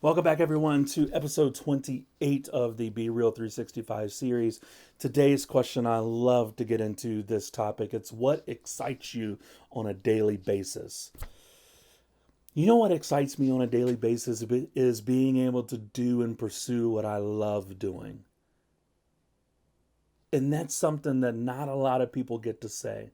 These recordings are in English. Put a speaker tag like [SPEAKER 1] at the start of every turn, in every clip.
[SPEAKER 1] Welcome back, everyone, to episode 28 of the BeReel365 series. Today's question, I love to get into this topic. It's what excites you on a daily basis. You know what excites me on a daily basis is being able to do and pursue what I love doing. And that's something that not a lot of people get to say.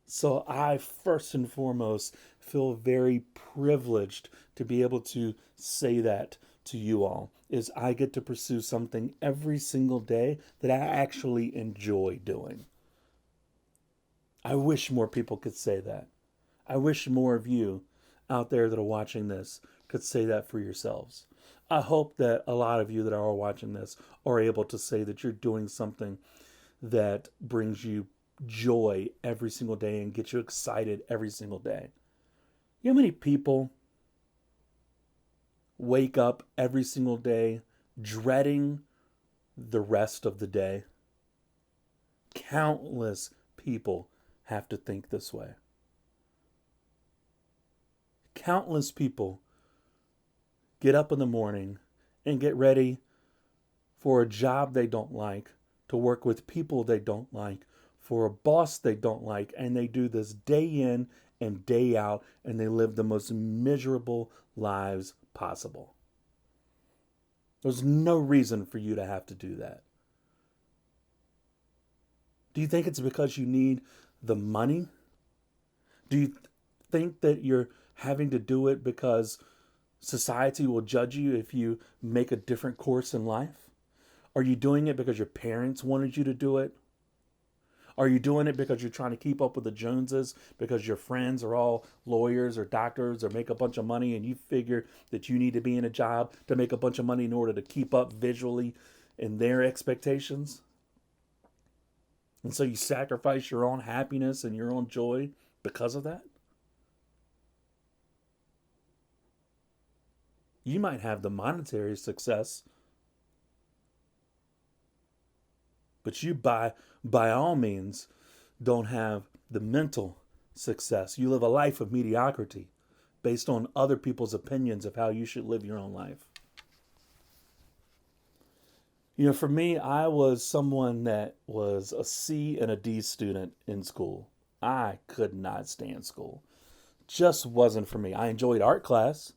[SPEAKER 1] So I first and foremost feel very privileged to be able to say that to you all is I get to pursue something every single day that I actually enjoy doing. I wish more people could say that. I wish more of you out there that are watching this could say that for yourselves. I hope that a lot of you that are watching this are able to say that you're doing something that brings you joy every single day and gets you excited every single day. You know how many people wake up every single day dreading the rest of the day? Countless people have to think this way. Countless people get up in the morning and get ready for a job they don't like, to work with people they don't like, for a boss they don't like, and they do this day in and day out, and they live the most miserable lives possible. There's no reason for you to have to do that. Do you think it's because you need the money? Do you think that you're having to do it because society will judge you if you make a different course in life? Are you doing it because your parents wanted you to do it? Are you doing it because you're trying to keep up with the Joneses, because your friends are all lawyers or doctors or make a bunch of money and you figure that you need to be in a job to make a bunch of money in order to keep up visually in their expectations? And so you sacrifice your own happiness and your own joy because of that? You might have the monetary success, but you by all means don't have the mental success. You live a life of mediocrity based on other people's opinions of how you should live your own life. For me, I was someone that was a C and a D student in school. I could not stand school. Just wasn't for me. I enjoyed art class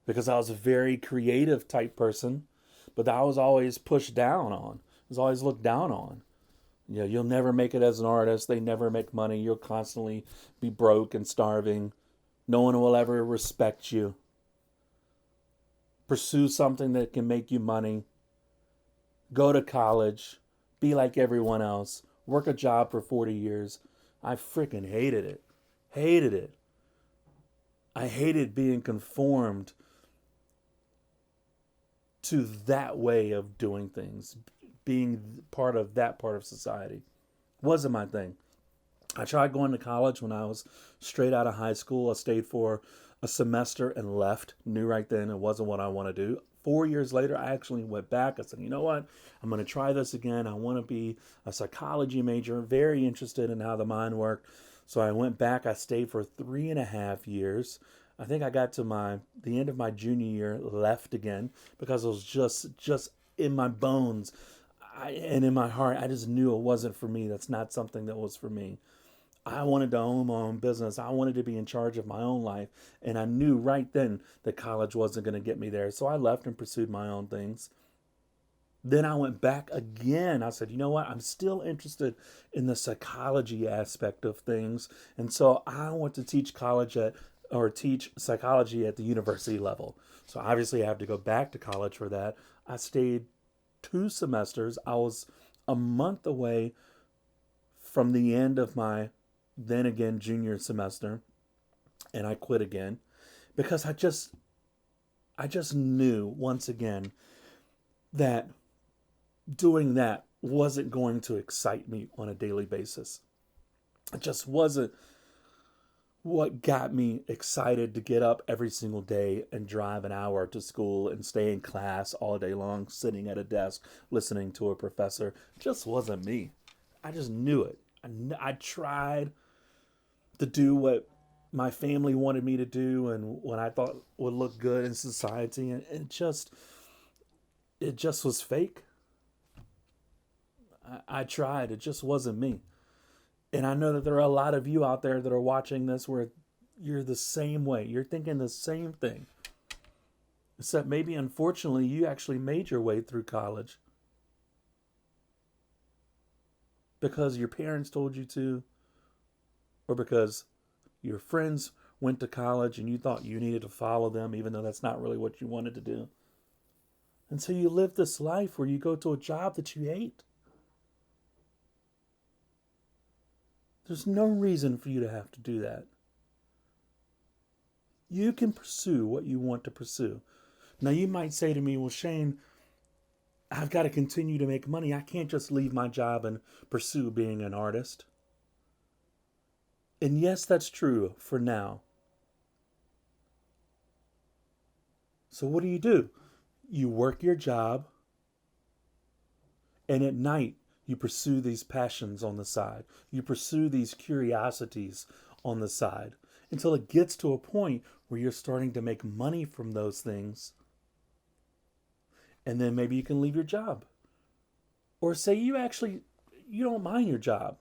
[SPEAKER 1] because I was a very creative type person, but I was always pushed down on. I was always looked down on. You'll never make it as an artist. They never make money. You'll constantly be broke and starving. No one will ever respect you. Pursue something that can make you money. Go to college. Be like everyone else. Work a job for 40 years. I freaking hated it. Hated it. I hated being conformed to that way of doing things, being part of that part of society. Wasn't my thing. I tried going to college when I was straight out of high school. I stayed for a semester and left. Knew right then it wasn't what I want to do. 4 years later, I actually went back. I said, you know what? I'm going to try this again. I want to be a psychology major, very interested in how the mind worked. So I went back. I stayed for 3.5 years. I think I got to the end of my junior year, left again because it was just in my bones. And in my heart, I just knew it wasn't for me. That's not something that was for me. I wanted to own my own business. I wanted to be in charge of my own life. And I knew right then that college wasn't going to get me there. So I left and pursued my own things. Then I went back again. I said, you know what? I'm still interested in the psychology aspect of things. And so I went to teach psychology at the university level. So obviously I have to go back to college for that. I stayed 2 semesters. I was a month away from the end of my then again junior semester, and I quit again because I just knew once again that doing that wasn't going to excite me on a daily basis. It just wasn't what got me excited to get up every single day and drive an hour to school and stay in class all day long, sitting at a desk, listening to a professor. It just wasn't me. I just knew it. I tried to do what my family wanted me to do and what I thought would look good in society. And it just was fake. I tried. It just wasn't me. And I know that there are a lot of you out there that are watching this where you're the same way. You're thinking the same thing. Except maybe, unfortunately, you actually made your way through college because your parents told you to, or because your friends went to college and you thought you needed to follow them, even though that's not really what you wanted to do. And so you live this life where you go to a job that you hate. There's no reason for you to have to do that. You can pursue what you want to pursue. Now, you might say to me, well, Shane, I've got to continue to make money. I can't just leave my job and pursue being an artist. And yes, that's true for now. So what do? You work your job, and at night, you pursue these passions on the side. You pursue these curiosities on the side until it gets to a point where you're starting to make money from those things. And then maybe you can leave your job. Or say you don't mind your job,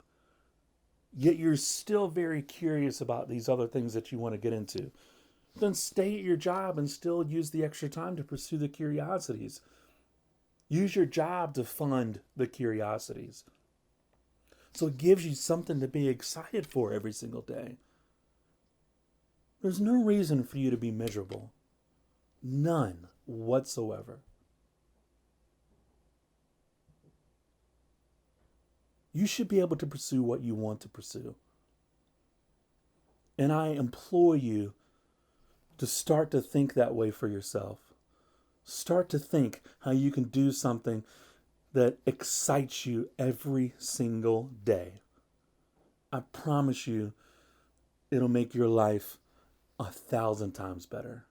[SPEAKER 1] yet you're still very curious about these other things that you want to get into. Then stay at your job and still use the extra time to pursue the curiosities. Use your job to fund the curiosities. So it gives you something to be excited for every single day. There's no reason for you to be miserable. None whatsoever. You should be able to pursue what you want to pursue. And I implore you to start to think that way for yourself. Start to think how you can do something that excites you every single day. I promise you, it'll make your life 1,000 times better.